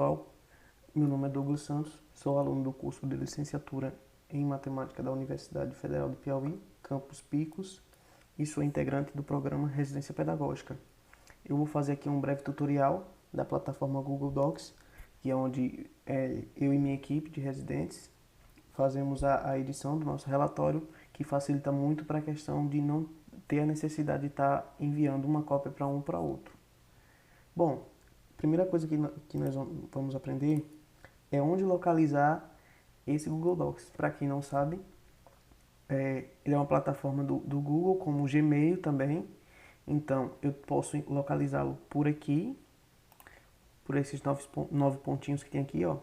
Pessoal, meu nome é Douglas Santos, sou aluno do curso de licenciatura em Matemática da Universidade Federal de Piauí, Campus Picos, e sou integrante do programa Residência Pedagógica. Eu vou fazer aqui um breve tutorial da plataforma Google Docs, que é onde eu e minha equipe de residentes fazemos a edição do nosso relatório, que facilita muito para a questão de não ter a necessidade de estar enviando uma cópia para um para outro. Bom, a primeira coisa que nós vamos aprender é onde localizar esse Google Docs. Para quem não sabe, ele é uma plataforma do Google, como o Gmail também. Então, eu posso localizá-lo por aqui, por esses 9 pontinhos que tem aqui, ó.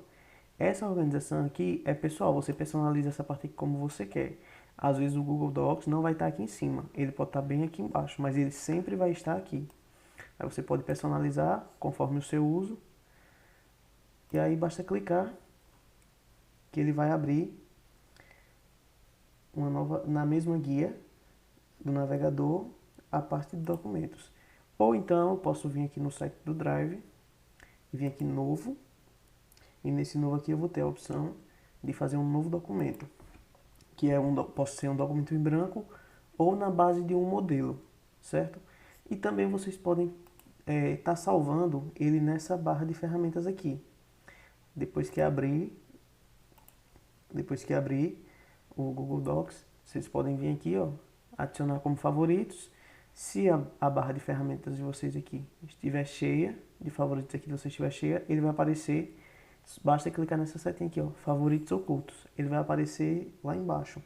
Essa organização aqui é pessoal, você personaliza essa parte aqui como você quer. Às vezes o Google Docs não vai estar aqui em cima, ele pode estar bem aqui embaixo, mas ele sempre vai estar aqui. Aí você pode personalizar conforme o seu uso. E aí basta clicar que ele vai abrir uma nova, na mesma guia do navegador, a parte de documentos. Ou então eu posso vir aqui no site do Drive e vir aqui novo, e nesse novo aqui eu vou ter a opção de fazer um novo documento, que pode ser um documento em branco ou na base de um modelo, certo? E também vocês podem estar salvando ele nessa barra de ferramentas aqui. Depois que abrir o Google Docs, vocês podem vir aqui, ó, adicionar como favoritos. Se a barra de ferramentas de vocês aqui estiver cheia, de favoritos aqui de vocês estiver cheia, ele vai aparecer, basta clicar nessa setinha aqui, ó, favoritos ocultos. Ele vai aparecer lá embaixo.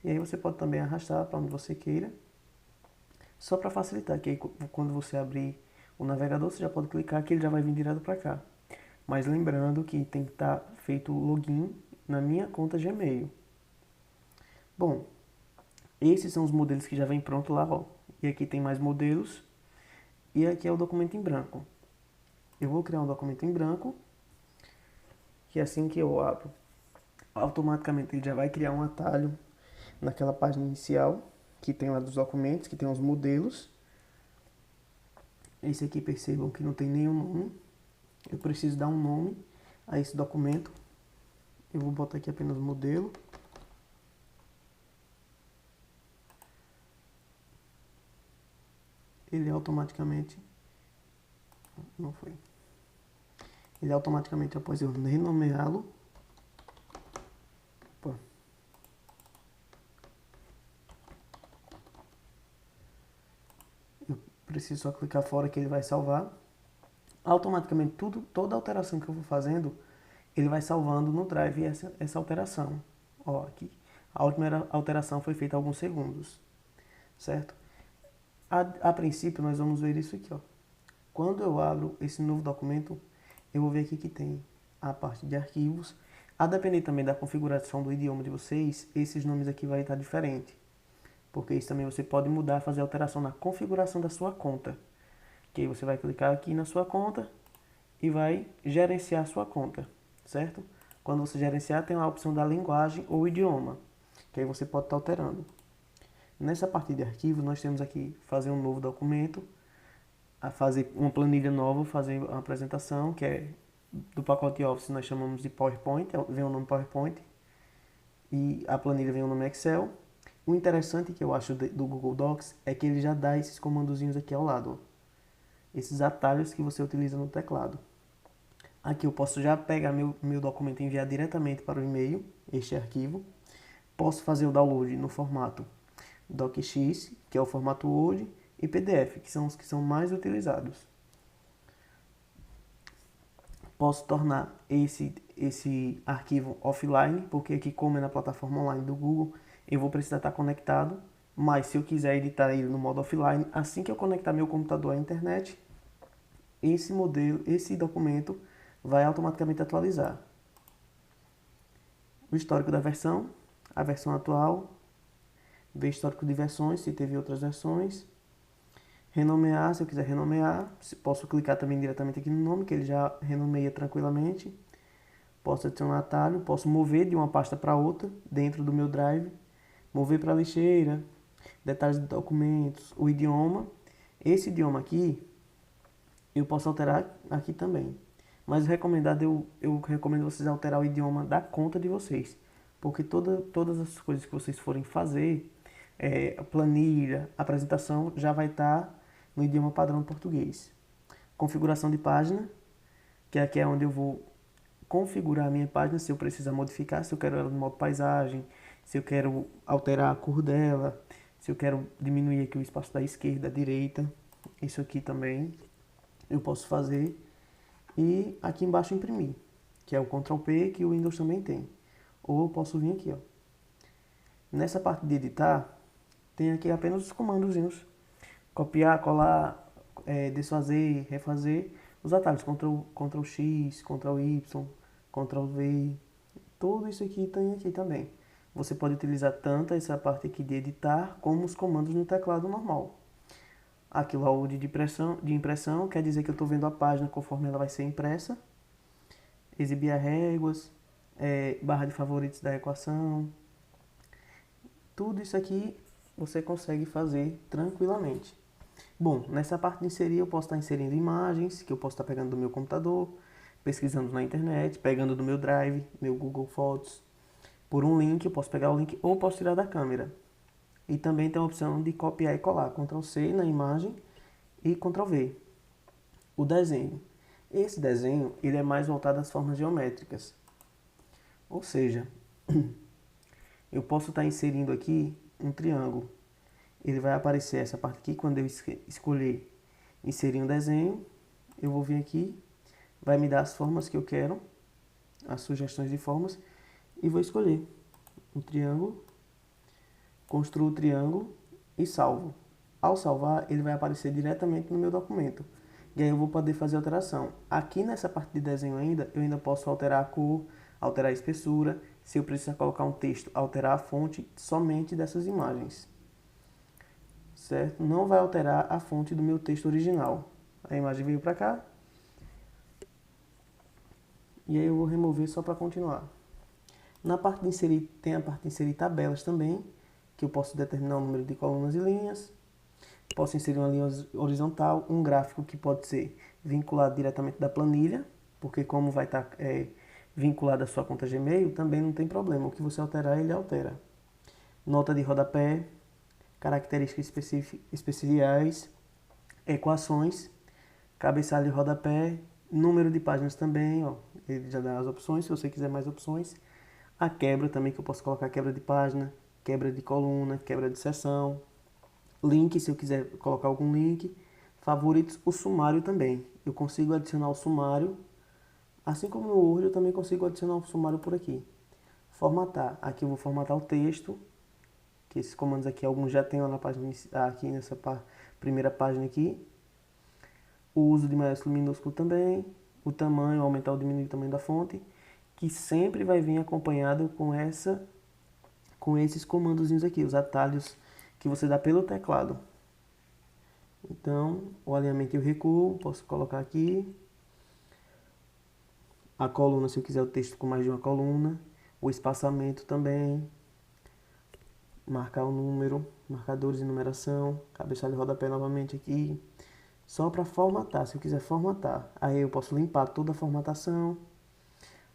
E aí você pode também arrastar para onde você queira, só para facilitar, que aí quando você abrir o navegador, você já pode clicar que ele já vai vir direto para cá. Mas lembrando que tem que estar feito o login na minha conta Gmail. Bom, esses são os modelos que já vem pronto lá, ó. E aqui tem mais modelos. E aqui é o documento em branco. Eu vou criar um documento em branco, que assim que eu abro, automaticamente ele já vai criar um atalho naquela página inicial, que tem lá dos documentos, que tem os modelos. Esse aqui percebam que não tem nenhum nome. Eu preciso dar um nome a esse documento. Eu vou botar aqui apenas modelo. Ele automaticamente... Não foi. Ele automaticamente, após eu renomeá-lo... Eu preciso só clicar fora que ele vai salvar. Automaticamente, toda alteração que eu vou fazendo, ele vai salvando no Drive essa alteração. Ó, aqui. A última alteração foi feita há alguns segundos, certo? A princípio, nós vamos ver isso aqui, ó. Quando eu abro esse novo documento, eu vou ver aqui que tem a parte de arquivos. A depender também da configuração do idioma de vocês, esses nomes aqui vai estar diferente. Porque isso também você pode mudar, fazer alteração na configuração da sua conta. Que aí você vai clicar aqui na sua conta e vai gerenciar a sua conta, certo? Quando você gerenciar, tem a opção da linguagem ou idioma, que aí você pode estar alterando. Nessa parte de arquivo, nós temos aqui fazer um novo documento, a fazer uma planilha nova, fazer uma apresentação, que é do pacote Office, nós chamamos de PowerPoint, vem o nome PowerPoint, e a planilha vem o nome Excel. O interessante que eu acho do Google Docs é que ele já dá esses comandozinhos aqui ao lado, ó. Esses atalhos que você utiliza no teclado. Aqui eu posso já pegar meu documento e enviar diretamente para o e-mail, este arquivo. Posso fazer o download no formato DocX, que é o formato Word, e PDF, que são os que são mais utilizados. Posso tornar esse arquivo offline, porque aqui como é na plataforma online do Google, eu vou precisar estar conectado. Mas se eu quiser editar ele no modo offline, assim que eu conectar meu computador à internet, esse documento vai automaticamente atualizar. O histórico da versão, a versão atual, ver histórico de versões, se teve outras versões. Renomear, se eu quiser renomear, posso clicar também diretamente aqui no nome, que ele já renomeia tranquilamente. Posso adicionar atalho, posso mover de uma pasta para outra dentro do meu Drive. Mover para a lixeira, detalhes de documentos, o idioma. Esse idioma aqui, eu posso alterar aqui também. Mas o recomendado, eu recomendo vocês alterar o idioma da conta de vocês. Porque todas as coisas que vocês forem fazer, a planilha, apresentação, já vai estar no idioma padrão português. Configuração de página, que aqui é onde eu vou configurar a minha página, se eu precisar modificar, se eu quero ela no modo paisagem, se eu quero alterar a cor dela, se eu quero diminuir aqui o espaço da esquerda, da direita, isso aqui também eu posso fazer. E aqui embaixo imprimir, que é o Ctrl P que o Windows também tem. Ou eu posso vir aqui, ó. Nessa parte de editar, tem aqui apenas os comandozinhos. Copiar, colar, desfazer, refazer. Os atalhos, Ctrl X, Ctrl Y, Ctrl V. Tudo isso aqui tem aqui também. Você pode utilizar tanto essa parte aqui de editar, como os comandos no teclado normal. Aqui o load de impressão quer dizer que eu estou vendo a página conforme ela vai ser impressa. Exibir as réguas, barra de favoritos da equação. Tudo isso aqui você consegue fazer tranquilamente. Bom, nessa parte de inserir eu posso estar inserindo imagens, que eu posso estar pegando do meu computador, pesquisando na internet, pegando do meu Drive, meu Google Fotos. Por um link, eu posso pegar o link ou posso tirar da câmera. E também tem a opção de copiar e colar, Ctrl C na imagem e Ctrl V. O desenho. Esse desenho ele é mais voltado às formas geométricas. Ou seja, eu posso estar inserindo aqui um triângulo. Ele vai aparecer essa parte aqui quando eu escolher inserir um desenho. Eu vou vir aqui, vai me dar as formas que eu quero, as sugestões de formas, e vou escolher um triângulo, construo o triângulo e salvo. Ao salvar, ele vai aparecer diretamente no meu documento. E aí eu vou poder fazer alteração. Aqui nessa parte de desenho ainda, eu ainda posso alterar a cor, alterar a espessura. Se eu precisar colocar um texto, alterar a fonte somente dessas imagens. Certo? Não vai alterar a fonte do meu texto original. A imagem veio para cá. E aí eu vou remover só para continuar. Na parte de inserir, tem a parte de inserir tabelas também, que eu posso determinar o número de colunas e linhas. Posso inserir uma linha horizontal, um gráfico que pode ser vinculado diretamente da planilha, porque como vai estar vinculado à sua conta Gmail, também não tem problema. O que você alterar, ele altera. Nota de rodapé, características especiais, equações, cabeçalho de rodapé, número de páginas também, ó, ele já dá as opções, se você quiser mais opções. A quebra também, que eu posso colocar quebra de página, quebra de coluna, quebra de seção. Link, se eu quiser colocar algum link. Favoritos, o sumário também. Eu consigo adicionar o sumário. Assim como no Word, eu também consigo adicionar o sumário por aqui. Formatar. Aqui eu vou formatar o texto. Que esses comandos aqui, alguns já tem lá na página, aqui nessa primeira página aqui. O uso de maiúsculo e minúsculo também. O tamanho, aumentar ou diminuir o tamanho da fonte. Que sempre vai vir acompanhado com esses comandozinhos aqui, os atalhos que você dá pelo teclado. Então, o alinhamento e o recuo, posso colocar aqui. A coluna, se eu quiser o texto com mais de uma coluna. O espaçamento também. Marcar o número, marcadores de numeração. Cabeçalho de rodapé novamente aqui. Só para formatar, se eu quiser formatar. Aí eu posso limpar toda a formatação.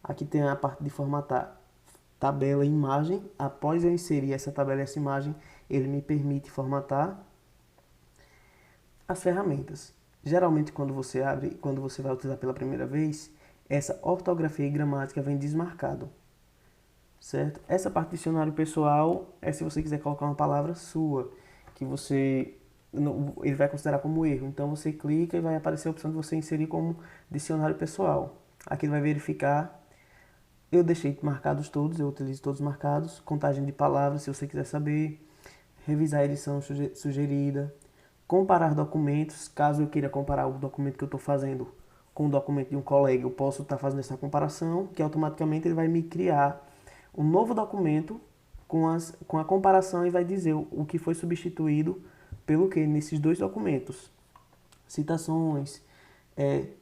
Aqui tem a parte de formatar tabela e imagem. Após eu inserir essa tabela e essa imagem, ele me permite formatar as ferramentas. Geralmente quando você abre, quando você vai utilizar pela primeira vez, essa ortografia e gramática vem desmarcado. Certo? Essa parte de dicionário pessoal é se você quiser colocar uma palavra sua, que ele vai considerar como erro. Então você clica e vai aparecer a opção de você inserir como dicionário pessoal. Aqui ele vai verificar. Eu deixei marcados todos, eu utilizo todos marcados. Contagem de palavras, se você quiser saber. Revisar a edição sugerida. Comparar documentos, caso eu queira comparar o documento que eu estou fazendo com o documento de um colega, eu posso estar fazendo essa comparação, que automaticamente ele vai me criar um novo documento com a comparação e vai dizer o que foi substituído pelo que nesses dois documentos. Citações,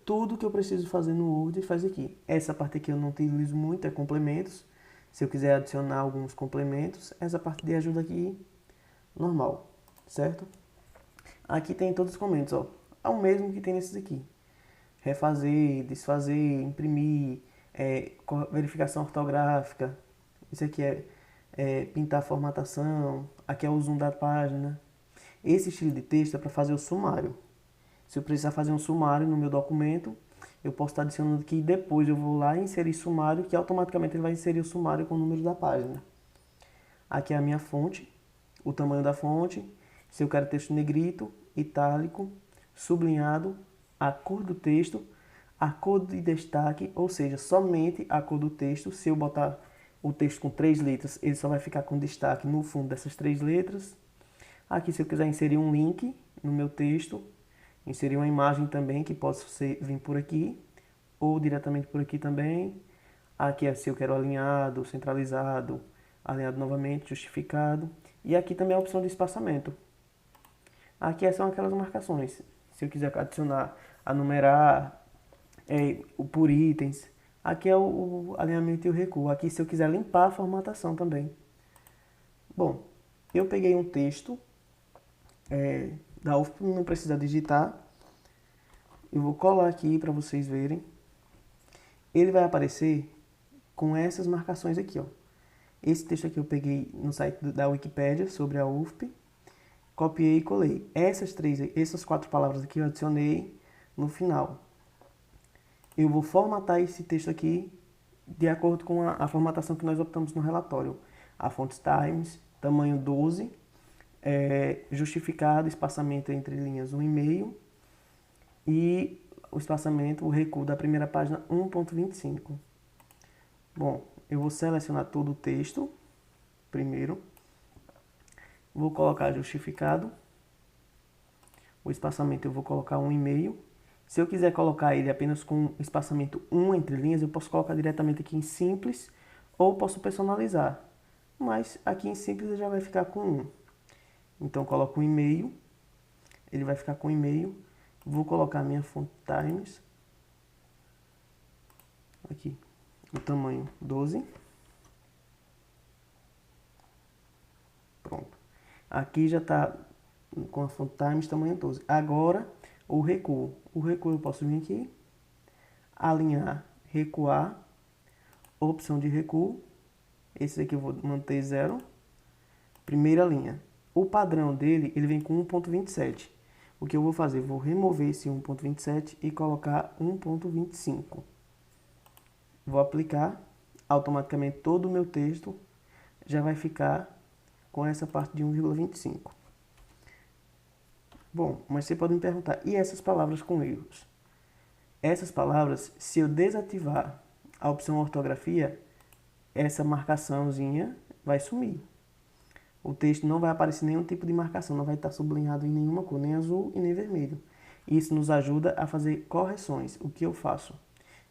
tudo que eu preciso fazer no Word faz aqui. Essa parte aqui eu não utilizo muito, é complementos. Se eu quiser adicionar alguns complementos, essa parte de ajuda aqui, normal, certo? Aqui tem todos os comentários, ó. É o mesmo que tem nesses aqui. refazer, desfazer, imprimir, verificação ortográfica. Isso aqui é pintar a formatação, aqui é o zoom da página. Esse estilo de texto é para fazer o sumário. Se eu precisar fazer um sumário no meu documento, eu posso estar adicionando aqui e depois eu vou lá e inserir sumário, que automaticamente ele vai inserir o sumário com o número da página. Aqui é a minha fonte, o tamanho da fonte, se eu quero texto negrito, itálico, sublinhado, a cor do texto, a cor de destaque, ou seja, somente a cor do texto. Se eu botar o texto com 3 letras, ele só vai ficar com destaque no fundo dessas 3 letras. Aqui, se eu quiser inserir um link no meu texto, inserir uma imagem também, que pode vir por aqui, ou diretamente por aqui também. Aqui é se eu quero alinhado, centralizado, alinhado novamente, justificado. E aqui também é a opção de espaçamento. Aqui são aquelas marcações. Se eu quiser adicionar, numerar, por itens. Aqui é o alinhamento e o recuo. Aqui se eu quiser limpar a formatação também. Bom, eu peguei um texto da UFP, não precisa digitar. Eu vou colar aqui para vocês verem. Ele vai aparecer com essas marcações aqui, ó. Esse texto aqui eu peguei no site da Wikipédia sobre a UFP, copiei e colei. Essas 4 palavras aqui eu adicionei no final. Eu vou formatar esse texto aqui de acordo com a formatação que nós optamos no relatório. A fonte Times, tamanho 12, justificado, espaçamento entre linhas 1,5 e o espaçamento, o recuo da primeira página 1,25. Bom, eu vou selecionar todo o texto primeiro. Vou colocar justificado. O espaçamento eu vou colocar 1,5. Se eu quiser colocar ele apenas com espaçamento 1 entre linhas, eu posso colocar diretamente aqui em simples ou posso personalizar. Mas aqui em simples ele já vai ficar com 1. Então eu coloco 1,5. Ele vai ficar com 1,5. Vou colocar a minha fonte Times. Aqui, o tamanho 12. Pronto. Aqui já está com a fonte Times tamanho 12. Agora, o recuo. O recuo eu posso vir aqui, alinhar, recuar, opção de recuo. Esse aqui eu vou manter 0. Primeira linha. O padrão dele, ele vem com 1,27. O que eu vou fazer? Vou remover esse 1,27 e colocar 1,25. Vou aplicar, automaticamente todo o meu texto já vai ficar com essa parte de 1,25. Bom, mas você pode me perguntar, e essas palavras com erros? Essas palavras, se eu desativar a opção ortografia, essa marcaçãozinha vai sumir. O texto não vai aparecer nenhum tipo de marcação, não vai estar sublinhado em nenhuma cor, nem azul e nem vermelho. Isso nos ajuda a fazer correções. O que eu faço?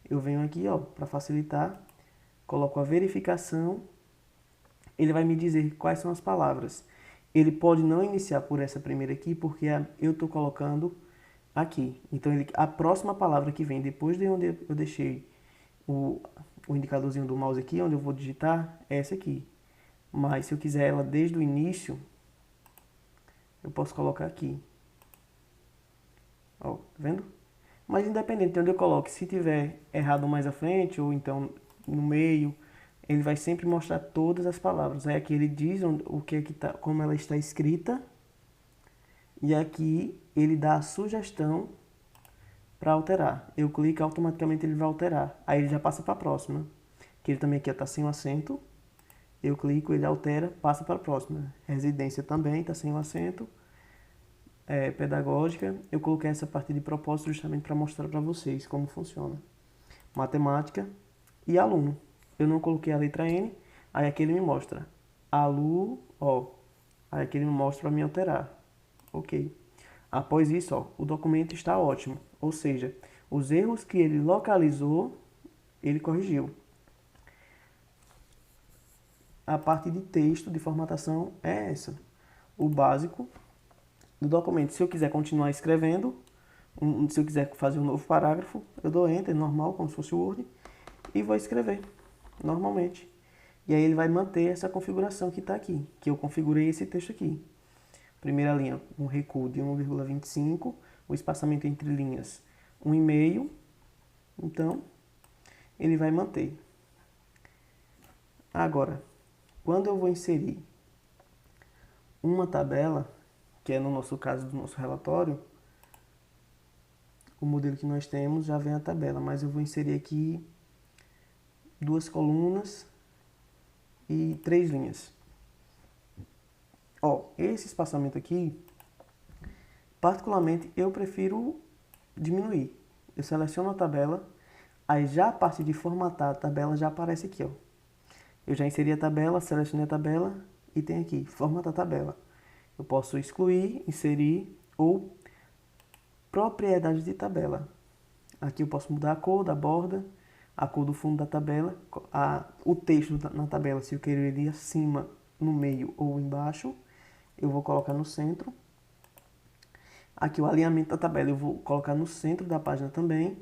Eu venho aqui, ó, para facilitar, coloco a verificação, ele vai me dizer quais são as palavras. Ele pode não iniciar por essa primeira aqui, porque eu estou colocando aqui. Então, a próxima palavra que vem depois de onde eu deixei o indicadorzinho do mouse aqui, onde eu vou digitar, é essa aqui. Mas se eu quiser ela desde o início, eu posso colocar aqui. Ó, tá vendo? Mas independente de onde eu coloque, se tiver errado mais à frente, ou então no meio, ele vai sempre mostrar todas as palavras. Aí aqui ele diz o que é que tá, como ela está escrita. E aqui ele dá a sugestão para alterar. Eu clico, automaticamente ele vai alterar. Aí ele já passa para a próxima. Que ele também aqui está sem o acento. Eu clico, ele altera, passa para a próxima. Residência também está sem o acento. Pedagógica, eu coloquei essa parte de propósito justamente para mostrar para vocês como funciona. Matemática e aluno. Eu não coloquei a letra N, aí aqui ele me mostra aluno, ó. Aí aqui ele me mostra para me alterar. Ok. Após isso, ó, o documento está ótimo. Ou seja, os erros que ele localizou, ele corrigiu. A parte de texto, de formatação, é essa. O básico do documento. Se eu quiser continuar escrevendo, se eu quiser fazer um novo parágrafo, eu dou Enter, normal, como se fosse o Word, e vou escrever, normalmente. E aí ele vai manter essa configuração que está aqui, que eu configurei esse texto aqui. Primeira linha, um recuo de 1,25, o espaçamento entre linhas 1,5, Então, ele vai manter. Agora, quando eu vou inserir uma tabela, que é no nosso caso do nosso relatório, o modelo que nós temos já vem a tabela, mas eu vou inserir aqui 2 colunas e 3 linhas. Ó, esse espaçamento aqui, particularmente, eu prefiro diminuir. Eu seleciono a tabela, aí já a parte de formatar a tabela já aparece aqui, ó. Eu já inseri a tabela, selecionei a tabela e tem aqui, formatar a tabela. Eu posso excluir, inserir ou propriedades de tabela. Aqui eu posso mudar a cor da borda, a cor do fundo da tabela, o texto na tabela, se eu querer ele acima, no meio ou embaixo, eu vou colocar no centro. Aqui o alinhamento da tabela eu vou colocar no centro da página também.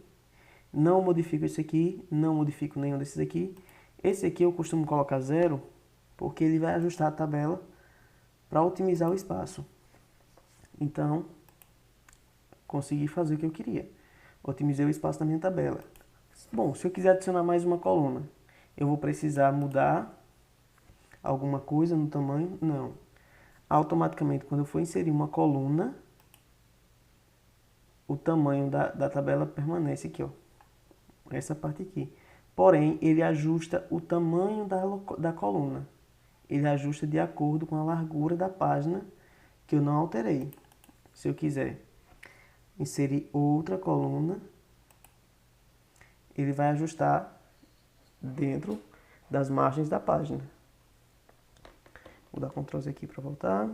Não modifico esse aqui, não modifico nenhum desses aqui. Esse aqui eu costumo colocar 0, porque ele vai ajustar a tabela para otimizar o espaço. Então, consegui fazer o que eu queria. Otimizei o espaço da minha tabela. Bom, se eu quiser adicionar mais uma coluna, eu vou precisar mudar alguma coisa no tamanho? Não. Automaticamente, quando eu for inserir uma coluna, o tamanho da tabela permanece aqui, ó. Essa parte aqui. Porém, ele ajusta o tamanho da coluna. Ele ajusta de acordo com a largura da página, que eu não alterei. Se eu quiser inserir outra coluna, ele vai ajustar dentro das margens da página. Vou dar Ctrl Z aqui para voltar.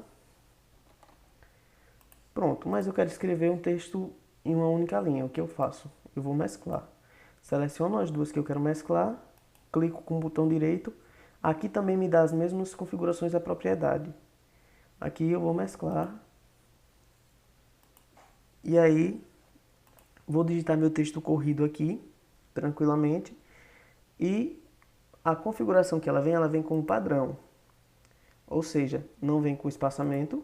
Pronto, mas eu quero escrever um texto em uma única linha. O que eu faço? Eu vou mesclar. Seleciono as duas que eu quero mesclar, clico com o botão direito. Aqui também me dá as mesmas configurações da propriedade. Aqui eu vou mesclar. E aí, vou digitar meu texto corrido aqui, tranquilamente. E a configuração que ela vem com um padrão. Ou seja, não vem com espaçamento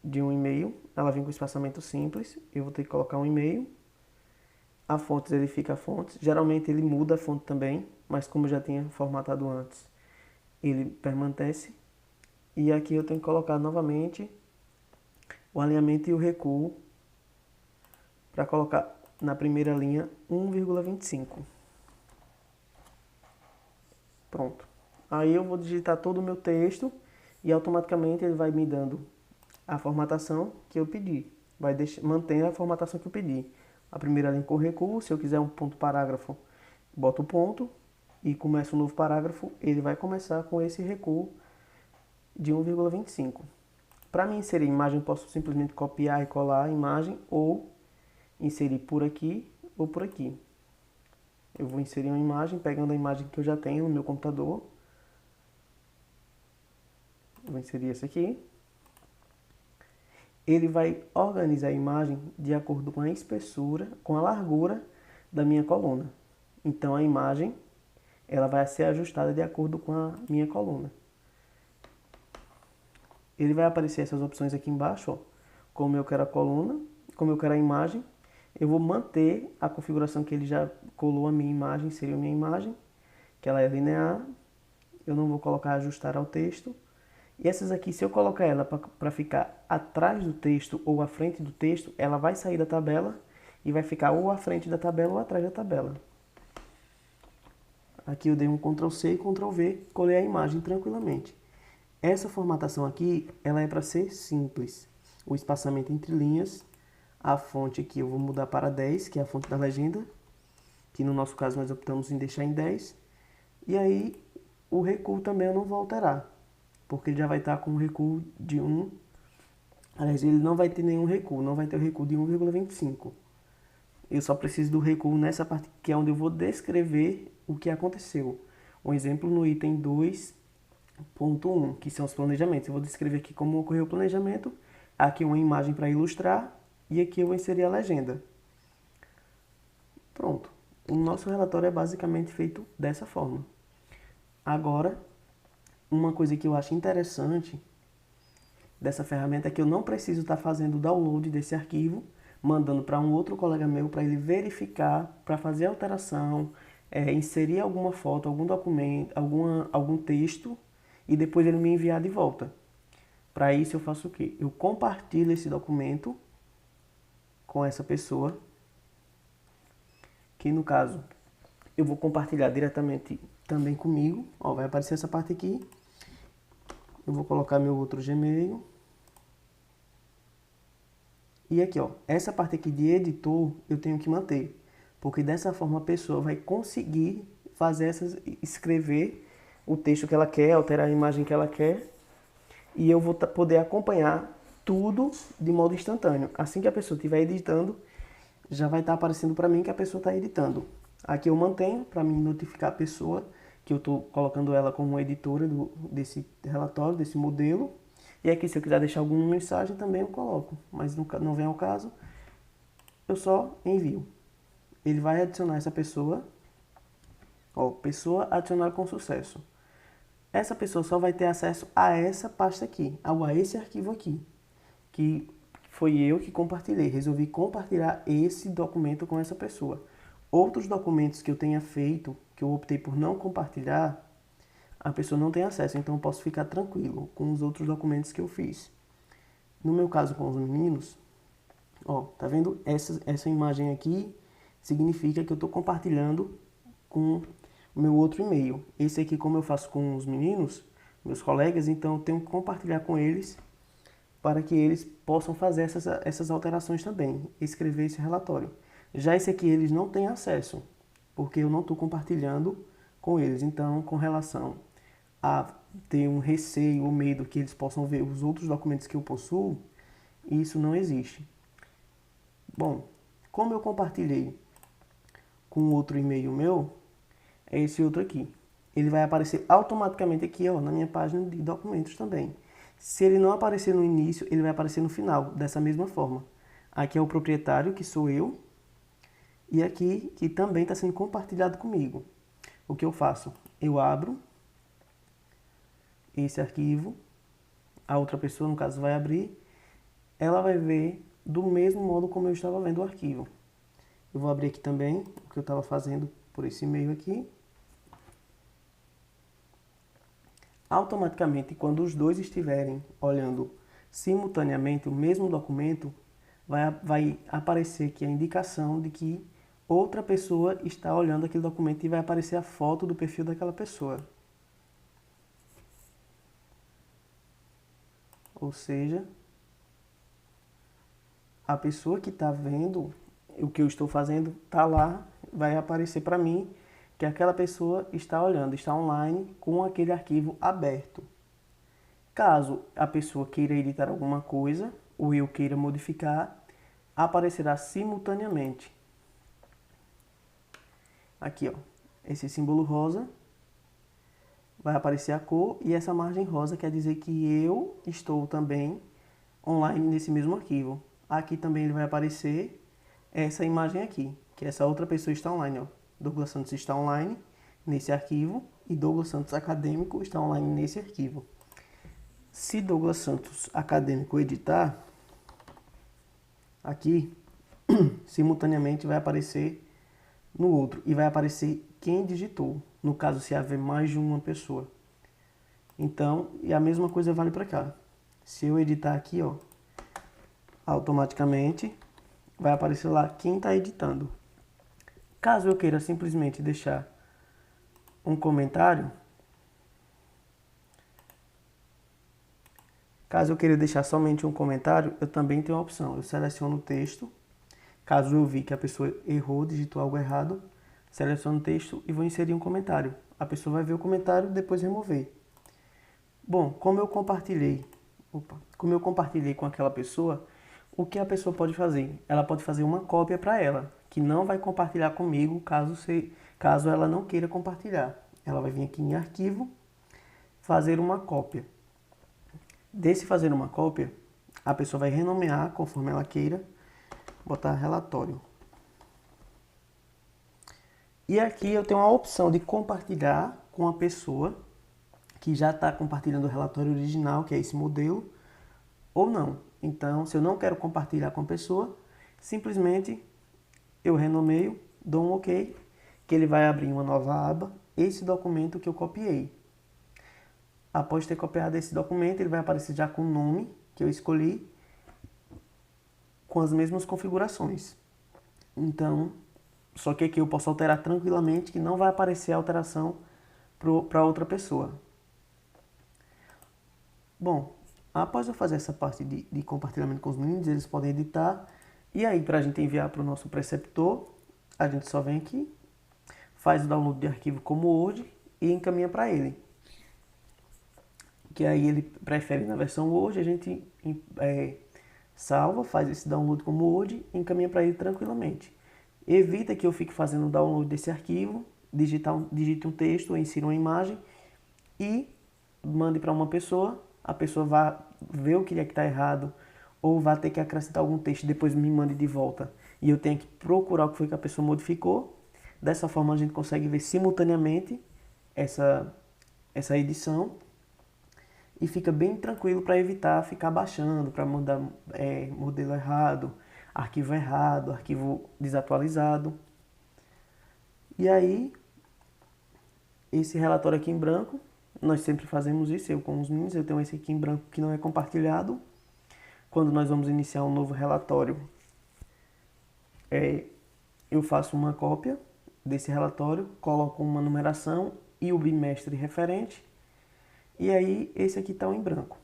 de um e-mail, ela vem com espaçamento simples. Eu vou ter que colocar um e-mail. A fontes, ele fica a fontes. Geralmente ele muda a fonte também, mas como eu já tinha formatado antes, ele permanece. E aqui eu tenho que colocar novamente o alinhamento e o recuo para colocar na primeira linha 1,25. Pronto. Aí eu vou digitar todo o meu texto e automaticamente ele vai me dando a formatação que eu pedi. Vai manter a formatação que eu pedi. A primeira linha com recuo, se eu quiser um ponto parágrafo, boto o ponto e começa um novo parágrafo, ele vai começar com esse recuo de 1,25. Para mim inserir imagem, posso simplesmente copiar e colar a imagem ou inserir por aqui ou por aqui. Eu vou inserir uma imagem, pegando a imagem que eu já tenho no meu computador. Vou inserir essa aqui. Ele vai organizar a imagem de acordo com a espessura, com a largura da minha coluna. Então a imagem ela vai ser ajustada de acordo com a minha coluna. Ele vai aparecer essas opções aqui embaixo, ó, como eu quero a coluna, como eu quero a imagem. Eu vou manter a configuração que ele já colou a minha imagem, inseriu a minha imagem, que ela é linear. Eu não vou colocar ajustar ao texto. E essas aqui, se eu colocar ela para ficar atrás do texto ou à frente do texto, ela vai sair da tabela e vai ficar ou à frente da tabela ou atrás da tabela. Aqui eu dei um Ctrl C e Ctrl V, colei a imagem tranquilamente. Essa formatação aqui, ela é para ser simples. O espaçamento entre linhas, a fonte aqui eu vou mudar para 10, que é a fonte da legenda, que no nosso caso nós optamos em deixar em 10. E aí o recuo também eu não vou alterar, porque ele já vai estar com um recuo de 1. Aliás, ele não vai ter nenhum recuo, não vai ter o recuo de 1,25. Eu só preciso do recuo nessa parte que é onde eu vou descrever o que aconteceu. Um exemplo no item 2.1, que são os planejamentos. Eu vou descrever aqui como ocorreu o planejamento, aqui uma imagem para ilustrar e aqui eu vou inserir a legenda. Pronto. O nosso relatório é basicamente feito dessa forma. Agora, uma coisa que eu acho interessante dessa ferramenta é que eu não preciso estar fazendo o download desse arquivo mandando para um outro colega meu para ele verificar, para fazer alteração, inserir alguma foto, algum documento, algum texto e depois ele me enviar de volta. Para isso eu faço o quê? Eu compartilho esse documento com essa pessoa, que no caso eu vou compartilhar diretamente também comigo. Ó, vai aparecer essa parte aqui. Eu vou colocar meu outro Gmail. E aqui, ó, essa parte aqui de editor eu tenho que manter, porque dessa forma a pessoa vai conseguir escrever o texto que ela quer, alterar a imagem que ela quer, e eu vou poder acompanhar tudo de modo instantâneo. Assim que a pessoa estiver editando, já vai estar aparecendo para mim que a pessoa está editando. Aqui eu mantenho para me notificar a pessoa que eu estou colocando ela como editora desse relatório, desse modelo. E aqui, se eu quiser deixar alguma mensagem, também eu coloco. Mas não vem ao caso, eu só envio. Ele vai adicionar essa pessoa. Ó, pessoa adicionada com sucesso. Essa pessoa só vai ter acesso a essa pasta aqui, a esse arquivo aqui. Que foi eu que compartilhei. Resolvi compartilhar esse documento com essa pessoa. Outros documentos que eu tenha feito, que eu optei por não compartilhar, a pessoa não tem acesso, então eu posso ficar tranquilo com os outros documentos que eu fiz. No meu caso com os meninos, ó, tá vendo? Essa imagem aqui significa que eu estou compartilhando com o meu outro e-mail. Esse aqui, como eu faço com os meninos, meus colegas, então eu tenho que compartilhar com eles para que eles possam fazer essas alterações também, escrever esse relatório. Já esse aqui eles não têm acesso, porque eu não estou compartilhando com eles. Então, com relação a ter um receio ou medo que eles possam ver os outros documentos que eu possuo, isso não existe. Bom, como eu compartilhei com outro e-mail meu, é esse outro aqui. Ele vai aparecer automaticamente aqui, ó, na minha página de documentos também. Se ele não aparecer no início, ele vai aparecer no final, dessa mesma forma. Aqui é o proprietário, que sou eu, e aqui que também está sendo compartilhado comigo. O que eu faço? Eu abro esse arquivo, a outra pessoa, no caso, vai abrir, ela vai ver do mesmo modo como eu estava vendo o arquivo. Eu vou abrir aqui também o que eu estava fazendo por esse e-mail aqui. Automaticamente, quando os dois estiverem olhando simultaneamente o mesmo documento, vai aparecer aqui a indicação de que outra pessoa está olhando aquele documento e vai aparecer a foto do perfil daquela pessoa. Ou seja, a pessoa que está vendo o que eu estou fazendo está lá, vai aparecer para mim que aquela pessoa está olhando, está online com aquele arquivo aberto. Caso a pessoa queira editar alguma coisa ou eu queira modificar, aparecerá simultaneamente. Aqui, ó, esse símbolo rosa vai aparecer a cor e essa margem rosa quer dizer que eu estou também online nesse mesmo arquivo. Aqui também ele vai aparecer essa imagem aqui, que essa outra pessoa está online, ó. Douglas Santos está online nesse arquivo e Douglas Santos Acadêmico está online nesse arquivo. Se Douglas Santos Acadêmico editar, aqui, simultaneamente vai aparecer no outro e vai aparecer quem digitou, no caso se haver mais de uma pessoa. Então, e a mesma coisa vale para cá. Se eu editar aqui, ó, automaticamente vai aparecer lá quem está editando. Caso eu queira simplesmente deixar um comentário, caso eu queira deixar somente um comentário, eu também tenho a opção. Eu seleciono o texto. Caso eu vi que a pessoa errou, digitou algo errado, seleciono o texto e vou inserir um comentário. A pessoa vai ver o comentário e depois remover. Bom, como eu compartilhei com aquela pessoa, o que a pessoa pode fazer? Ela pode fazer uma cópia para ela, que não vai compartilhar comigo caso ela não queira compartilhar. Ela vai vir aqui em arquivo, fazer uma cópia. Desse fazer uma cópia, a pessoa vai renomear conforme ela queira, botar relatório. E aqui eu tenho a opção de compartilhar com a pessoa que já está compartilhando o relatório original, que é esse modelo, ou não. Então, se eu não quero compartilhar com a pessoa, simplesmente eu renomeio, dou um OK, que ele vai abrir uma nova aba, esse documento que eu copiei. Após ter copiado esse documento, ele vai aparecer já com o nome que eu escolhi, com as mesmas configurações. Então, só que aqui eu posso alterar tranquilamente, que não vai aparecer a alteração para outra pessoa. Bom, após eu fazer essa parte de compartilhamento com os meninos, eles podem editar. E aí, para a gente enviar para o nosso preceptor, a gente só vem aqui, faz o download de arquivo como Word e encaminha para ele. Que aí ele prefere na versão Word, a gente salva, faz esse download como Word e encaminha para ele tranquilamente. Evita que eu fique fazendo o download desse arquivo, digite um texto ou insira uma imagem e mande para uma pessoa, a pessoa vai ver o que é que está errado ou vai ter que acrescentar algum texto e depois me mande de volta e eu tenho que procurar o que foi que a pessoa modificou. Dessa forma a gente consegue ver simultaneamente essa edição e fica bem tranquilo para evitar ficar baixando, para mandar modelo errado, arquivo desatualizado. E aí, esse relatório aqui em branco, nós sempre fazemos isso, eu com os meninos, eu tenho esse aqui em branco que não é compartilhado. Quando nós vamos iniciar um novo relatório, eu faço uma cópia desse relatório, coloco uma numeração e o bimestre referente, e aí esse aqui está em branco.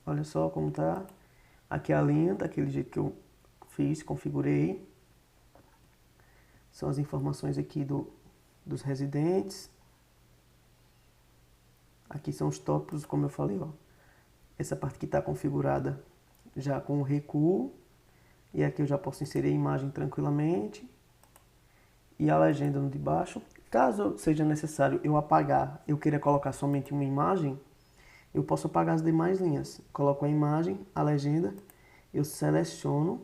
Olha só como está. Aqui a linha, daquele jeito que eu fiz, configurei. São as informações aqui dos residentes. Aqui são os tópicos, como eu falei, ó. Essa parte que está configurada já com o recuo. E aqui eu já posso inserir a imagem tranquilamente. E a legenda no de baixo. Caso seja necessário eu apagar, eu queira colocar somente uma imagem, eu posso apagar as demais linhas. Coloco a imagem, a legenda, eu seleciono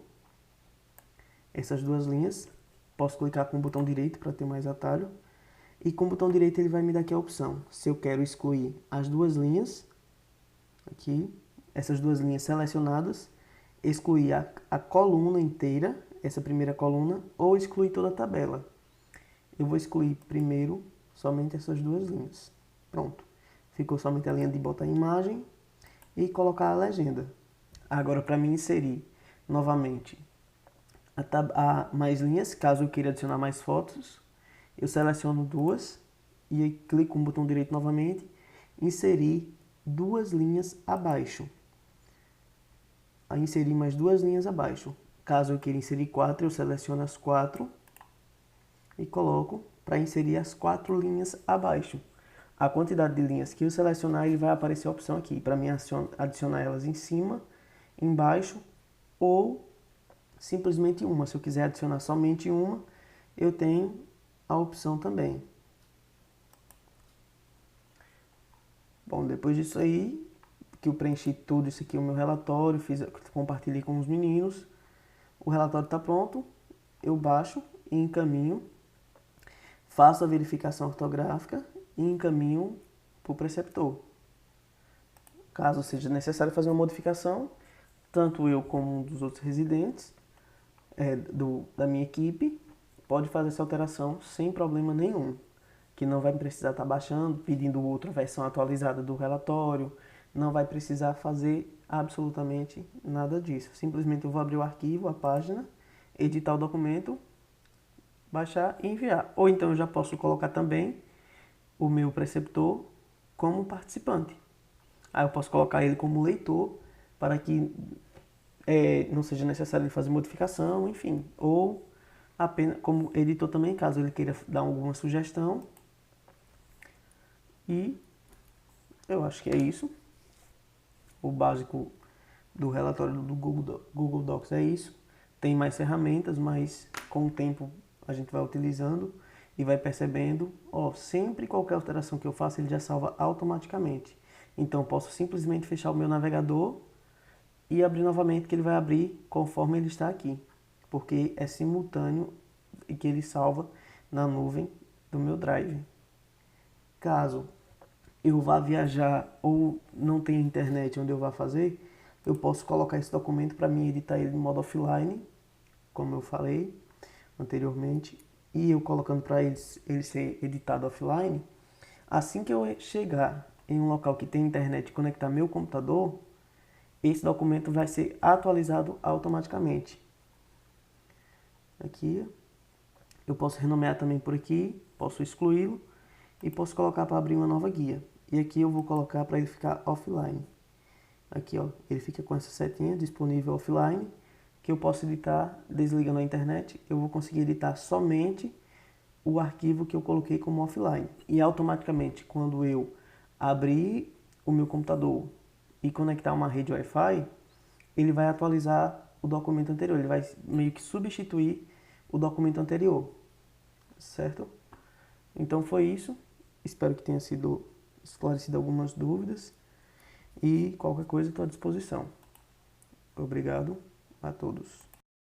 essas duas linhas. Posso clicar com o botão direito para ter mais atalho. E com o botão direito ele vai me dar aqui a opção. Se eu quero excluir as duas linhas, aqui, essas duas linhas selecionadas, excluir a coluna inteira, essa primeira coluna, ou excluir toda a tabela. Eu vou excluir primeiro somente essas duas linhas. Pronto. Ficou somente a linha de botar a imagem e colocar a legenda. Agora, para mim inserir novamente mais linhas, caso eu queira adicionar mais fotos, eu seleciono duas e clico com o botão direito novamente, inserir duas linhas abaixo. Aí inserir mais duas linhas abaixo. Caso eu queira inserir 4, eu seleciono as 4 e coloco para inserir as 4 linhas abaixo. A quantidade de linhas que eu selecionar, ele vai aparecer a opção aqui, para mim adicionar elas em cima, embaixo ou simplesmente uma. Se eu quiser adicionar somente uma, eu tenho a opção também. Bom, depois disso aí, que eu preenchi tudo isso aqui, o meu relatório, compartilhei com os meninos, o relatório está pronto, eu baixo e encaminho, faço a verificação ortográfica e encaminho para o preceptor. Caso seja necessário fazer uma modificação, tanto eu como um dos outros residentes da minha equipe, pode fazer essa alteração sem problema nenhum. Que não vai precisar estar baixando, pedindo outra versão atualizada do relatório, não vai precisar fazer absolutamente nada disso. Simplesmente eu vou abrir o arquivo, a página, editar o documento, baixar e enviar. Ou então eu já posso colocar também o meu preceptor como participante. Aí eu posso colocar ele como leitor para que não seja necessário ele fazer modificação, enfim. Ou apenas como editor também, caso ele queira dar alguma sugestão. E eu acho que é isso. O básico do relatório do Google Docs é isso. Tem mais ferramentas, mas com o tempo a gente vai utilizando e vai percebendo, sempre qualquer alteração que eu faça, ele já salva automaticamente. Então eu posso simplesmente fechar o meu navegador e abrir novamente, que ele vai abrir conforme ele está aqui, porque é simultâneo e que ele salva na nuvem do meu Drive. Caso eu vá viajar ou não tenha internet onde eu vá fazer, eu posso colocar esse documento para mim editar ele em modo offline como eu falei anteriormente, e eu colocando para ele ser editado offline, assim que eu chegar em um local que tem internet e conectar meu computador, esse documento vai ser atualizado automaticamente. Aqui, eu posso renomear também por aqui, posso excluí-lo e posso colocar para abrir uma nova guia. E aqui eu vou colocar para ele ficar offline. Aqui, ó, ele fica com essa setinha disponível offline, que eu posso editar desligando a internet. Eu vou conseguir editar somente o arquivo que eu coloquei como offline. E automaticamente, quando eu abrir o meu computador e conectar uma rede Wi-Fi, ele vai atualizar o documento anterior. Ele vai meio que substituir o documento anterior, certo? Então foi isso. Espero que tenha sido esclarecido algumas dúvidas. E qualquer coisa estou à disposição. Obrigado a todos.